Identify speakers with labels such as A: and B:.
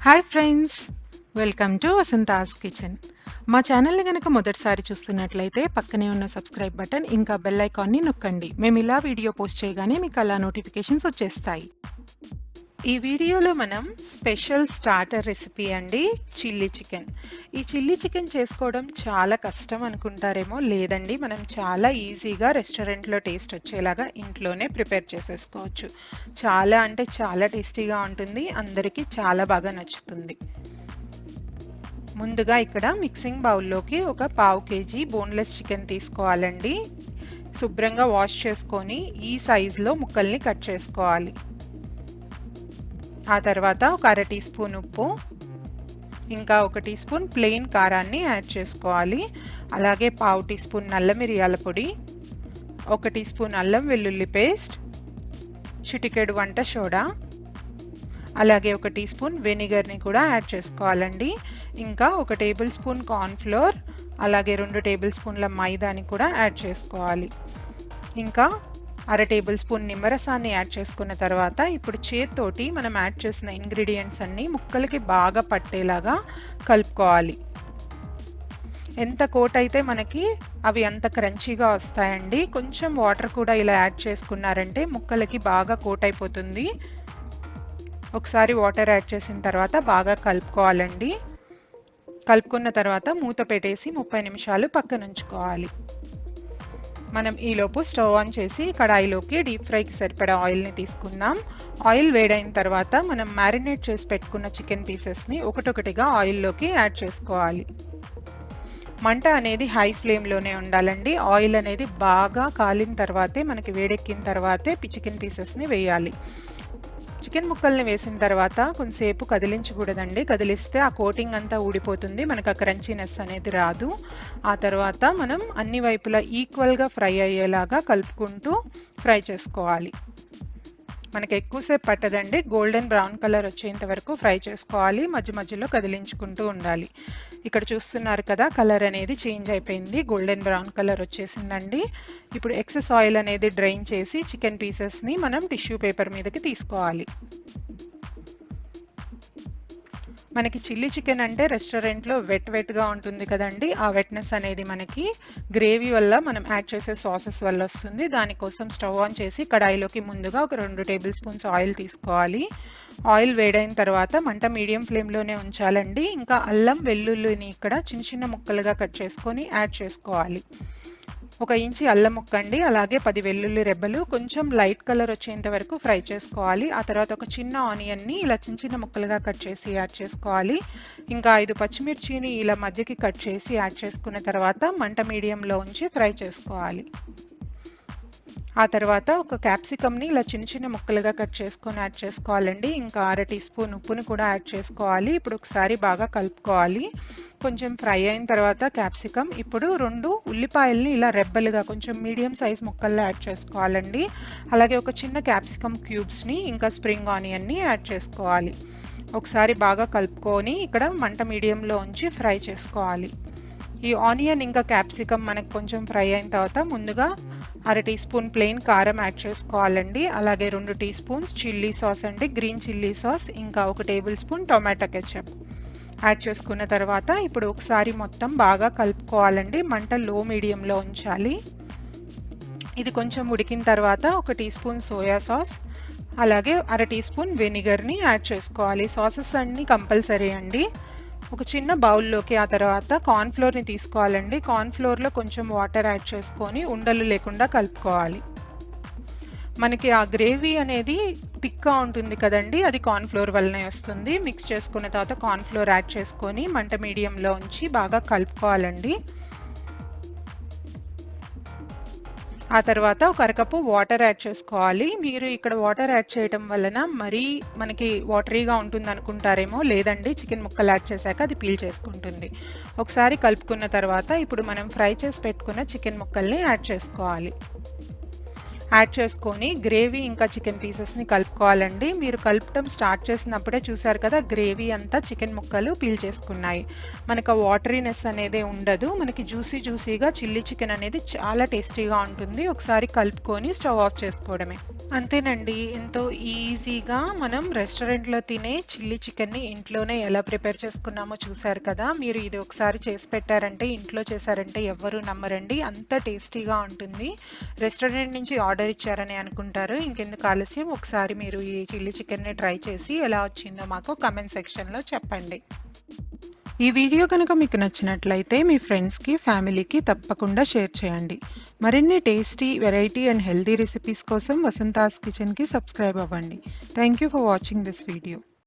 A: Hi friends, welcome to Vasantha's kitchen. మా ఛానల్ని కనుక మొదటిసారి చూస్తున్నట్లయితే పక్కనే ఉన్న సబ్స్క్రైబ్ బటన్ ఇంకా బెల్ ఐకాన్ని నొక్కండి. మేము ఇలా వీడియో పోస్ట్ చేయగానే మీకు అలా నోటిఫికేషన్స్ వచ్చేస్తాయి. ఈ వీడియోలో మనం స్పెషల్ స్టార్టర్ రెసిపీ అండి, చిల్లీ చికెన్. ఈ చిల్లీ చికెన్ చేసుకోవడం చాలా కష్టం అనుకుంటారేమో, లేదండి, మనం చాలా ఈజీగా రెస్టారెంట్లో టేస్ట్ వచ్చేలాగా ఇంట్లోనే ప్రిపేర్ చేసేసుకోవచ్చు. చాలా అంటే చాలా టేస్టీగా ఉంటుంది, అందరికీ చాలా బాగా నచ్చుతుంది. ముందుగా ఇక్కడ మిక్సింగ్ బౌల్లోకి ఒక పావు కేజీ బోన్లెస్ చికెన్ తీసుకోవాలండి. శుభ్రంగా వాష్ చేసుకొని ఈ సైజులో ముక్కల్ని కట్ చేసుకోవాలి. ఆ తర్వాత ఒక అర టీ స్పూన్ ఉప్పు, ఇంకా ఒక టీ స్పూన్ ప్లెయిన్ కారాన్ని యాడ్ చేసుకోవాలి. అలాగే పావు టీ స్పూన్ నల్ల మిరియాల పొడి, ఒక టీ స్పూన్ అల్లం వెల్లుల్లి పేస్ట్, చిటికెడు వంట సోడా, అలాగే ఒక టీ స్పూన్ వెనిగర్ని కూడా యాడ్ చేసుకోవాలండి. ఇంకా ఒక టేబుల్ స్పూన్ కార్న్ఫ్లోర్, అలాగే 2 టేబుల్ స్పూన్ల మైదాని కూడా యాడ్ చేసుకోవాలి. ఇంకా అర టేబుల్ స్పూన్ నిమ్మరసాన్ని యాడ్ చేసుకున్న తర్వాత ఇప్పుడు చేత్తోటి మనం యాడ్ చేసిన ఇంగ్రీడియంట్స్ అన్నీ ముక్కలకి బాగా పట్టేలాగా కలుపుకోవాలి. ఎంత కోట్ అయితే మనకి అవి అంత క్రంచీగా వస్తాయండి. కొంచెం వాటర్ కూడా ఇలా యాడ్ చేసుకున్నారంటే ముక్కలకి బాగా కోట్ అయిపోతుంది. ఒకసారి వాటర్ యాడ్ చేసిన తర్వాత బాగా కలుపుకోవాలండి. కలుపుకున్న తర్వాత మూత పెట్టేసి 30 నిమిషాలు పక్కన ఉంచుకోవాలి. మనం ఈలోపు స్టవ్ ఆన్ చేసి కడాయిలోకి డీప్ ఫ్రైకి సరిపడా ఆయిల్ని తీసుకుందాం. ఆయిల్ వేడైన తర్వాత మనం మ్యారినేట్ చేసి పెట్టుకున్న చికెన్ పీసెస్ని ఒకటొకటిగా ఆయిల్లోకి యాడ్ చేసుకోవాలి. మంట అనేది హై ఫ్లేమ్లోనే ఉండాలండి. ఆయిల్ అనేది బాగా కాలిన తర్వాతే, మనకి వేడెక్కిన తర్వాతే చికెన్ పీసెస్ని వేయాలి. చికెన్ ముక్కల్ని వేసిన తర్వాత కొంతసేపు కదిలించకూడదండి. కదిలిస్తే ఆ కోటింగ్ అంతా ఊడిపోతుంది, మనకు ఆ క్రంచీనెస్ అనేది రాదు. ఆ తర్వాత మనం అన్ని వైపులా ఈక్వల్గా ఫ్రై అయ్యేలాగా కలుపుకుంటూ ఫ్రై చేసుకోవాలి. మనకి ఎక్కువసేపు పట్టదండి, గోల్డెన్ బ్రౌన్ కలర్ వచ్చేంత వరకు ఫ్రై చేసుకోవాలి. మధ్య మధ్యలో కదిలించుకుంటూ ఉండాలి. ఇక్కడ చూస్తున్నారు కదా, కలర్ అనేది చేంజ్ అయిపోయింది, గోల్డెన్ బ్రౌన్ కలర్ వచ్చేసిందండి. ఇప్పుడు ఎక్సెస్ ఆయిల్ అనేది డ్రైన్ చేసి చికెన్ పీసెస్ని మనం టిష్యూ పేపర్ మీదకి తీసుకోవాలి. మనకి చిల్లీ చికెన్ అంటే రెస్టారెంట్లో వెట్గా ఉంటుంది కదండి, ఆ వెట్నెస్ అనేది మనకి గ్రేవీ వల్ల మనం యాడ్ చేసే సాసెస్ వల్ల వస్తుంది. దానికోసం స్టవ్ ఆన్ చేసి కడాయిలోకి ముందుగా ఒక 2 టేబుల్ స్పూన్స్ ఆయిల్ తీసుకోవాలి. ఆయిల్ వేడైన తర్వాత మంట మీడియం ఫ్లేమ్లోనే ఉంచాలండి. ఇంకా అల్లం వెల్లుల్లిని ఇక్కడ చిన్న చిన్న ముక్కలుగా కట్ చేసుకొని యాడ్ చేసుకోవాలి. 1 ఇంచి అల్లం ముక్క అండి, అలాగే 10 వెల్లుల్లి రెబ్బలు కొంచెం లైట్ కలర్ వచ్చేంత వరకు ఫ్రై చేసుకోవాలి. ఆ తర్వాత ఒక చిన్న ఆనియన్ని ఇలా చిన్న చిన్న ముక్కలుగా కట్ చేసి యాడ్ చేసుకోవాలి. ఇంకా 5 పచ్చిమిర్చిని ఇలా మధ్యకి కట్ చేసి యాడ్ చేసుకున్న తర్వాత మంట మీడియంలో ఉంచి ఫ్రై చేసుకోవాలి. ఆ తర్వాత ఒక క్యాప్సికమ్ని ఇలా చిన్న చిన్న ముక్కలుగా కట్ చేసుకొని యాడ్ చేసుకోవాలండి. ఇంకా అర టీ స్పూన్ ఉప్పుని కూడా యాడ్ చేసుకోవాలి. ఇప్పుడు ఒకసారి బాగా కలుపుకోవాలి. కొంచెం ఫ్రై అయిన తర్వాత క్యాప్సికమ్, ఇప్పుడు 2 ఉల్లిపాయల్ని ఇలా రెబ్బలుగా కొంచెం మీడియం సైజ్ ముక్కల్లో యాడ్ చేసుకోవాలండి. అలాగే ఒక చిన్న క్యాప్సికమ్ క్యూబ్స్ని ఇంకా స్ప్రింగ్ ఆనియన్ని యాడ్ చేసుకోవాలి. ఒకసారి బాగా కలుపుకొని ఇక్కడ మంట మీడియంలో ఉంచి ఫ్రై చేసుకోవాలి. ఈ ఆనియన్ ఇంకా క్యాప్సికమ్ మనకు కొంచెం ఫ్రై అయిన తర్వాత ముందుగా అర టీ స్పూన్ ప్లెయిన్ కారం యాడ్ చేసుకోవాలండి. అలాగే 2 టీ స్పూన్స్ చిల్లీ సాస్ అండి, గ్రీన్ చిల్లీ సాస్, ఇంకా 1 table spoon tomato ketchup add చేసుకున్న తర్వాత ఇప్పుడు ఒకసారి మొత్తం బాగా కలుపుకోవాలండి. మంట లో మీడియంలో ఉంచాలి. ఇది కొంచెం ఉడికిన తర్వాత 1 టీ స్పూన్ సోయా సాస్, అలాగే అర టీ స్పూన్ వెనిగర్ని యాడ్ చేసుకోవాలి. సాసెస్ అన్నీ కంపల్సరీ అండి. ఒక చిన్న బౌల్లోకి ఆ తర్వాత కార్న్ఫ్లోర్ని తీసుకోవాలండి. కార్న్ఫ్లోర్లో కొంచెం వాటర్ యాడ్ చేసుకొని ఉండలు లేకుండా కలుపుకోవాలి. మనకి ఆ గ్రేవీ అనేది థిక్గా ఉంటుంది కదండి, అది కార్న్ఫ్లోర్ వల్లనే వస్తుంది. మిక్స్ చేసుకున్న తర్వాత కార్న్ఫ్లోర్ యాడ్ చేసుకొని మంట మీడియంలో ఉంచి బాగా కలుపుకోవాలండి. ఆ తర్వాత ఒక అరకప్పు వాటర్ యాడ్ చేసుకోవాలి. మీరు ఇక్కడ వాటర్ యాడ్ చేయడం వలన మరీ మనకి వాటరీగా ఉంటుంది అనుకుంటారేమో, లేదండి, చికెన్ ముక్కలు యాడ్ చేశాక అది పీల్ చేసుకుంటుంది. ఒకసారి కలుపుకున్న తర్వాత ఇప్పుడు మనం ఫ్రై చేసి పెట్టుకున్న చికెన్ ముక్కల్ని యాడ్ చేసుకోవాలి. యాడ్ చేసుకొని గ్రేవీ ఇంకా చికెన్ పీసెస్ని కలుపుకోవాలండి. మీరు కలపటం స్టార్ట్ చేసినప్పుడే చూసారు కదా, గ్రేవీ అంతా చికెన్ ముక్కలు పీల్చేసుకున్నాయి. మనకు వాటరీనెస్ అనేది ఉండదు. మనకి జ్యూసీగా చిల్లీ చికెన్ అనేది చాలా టేస్టీగా ఉంటుంది. ఒకసారి కలుపుకొని స్టవ్ ఆఫ్ చేసుకోవడమే. అంతేనండి, ఎంతో ఈజీగా మనం రెస్టారెంట్లో తినే చిల్లీ చికెన్ని ఇంట్లోనే ఎలా ప్రిపేర్ చేసుకున్నామో చూసారు కదా. మీరు ఇది ఒకసారి చేసి పెట్టారంటే, ఇంట్లో చేశారంటే ఎవ్వరూ నమ్మరండి, అంత టేస్టీగా ఉంటుంది. రెస్టారెంట్ నుంచి ఆర్డర్ ఇచ్చారని అనుకుంటారు. ఇంకెందుకు ఆలస్యం, ఒకసారి మీరు ఈ చిల్లీ చికెన్ని ట్రై చేసి ఎలా వచ్చిందో మాకు కమెంట్ సెక్షన్లో చెప్పండి. ఈ వీడియో కనుక మీకు నచ్చినట్లయితే మీ ఫ్రెండ్స్కి, ఫ్యామిలీకి తప్పకుండా షేర్ చేయండి. మరిన్ని tasty, variety and healthy recipes కోసం వసంతాస్ కిచెన్కి సబ్స్క్రైబ్ అవ్వండి. Thank you for watching this video.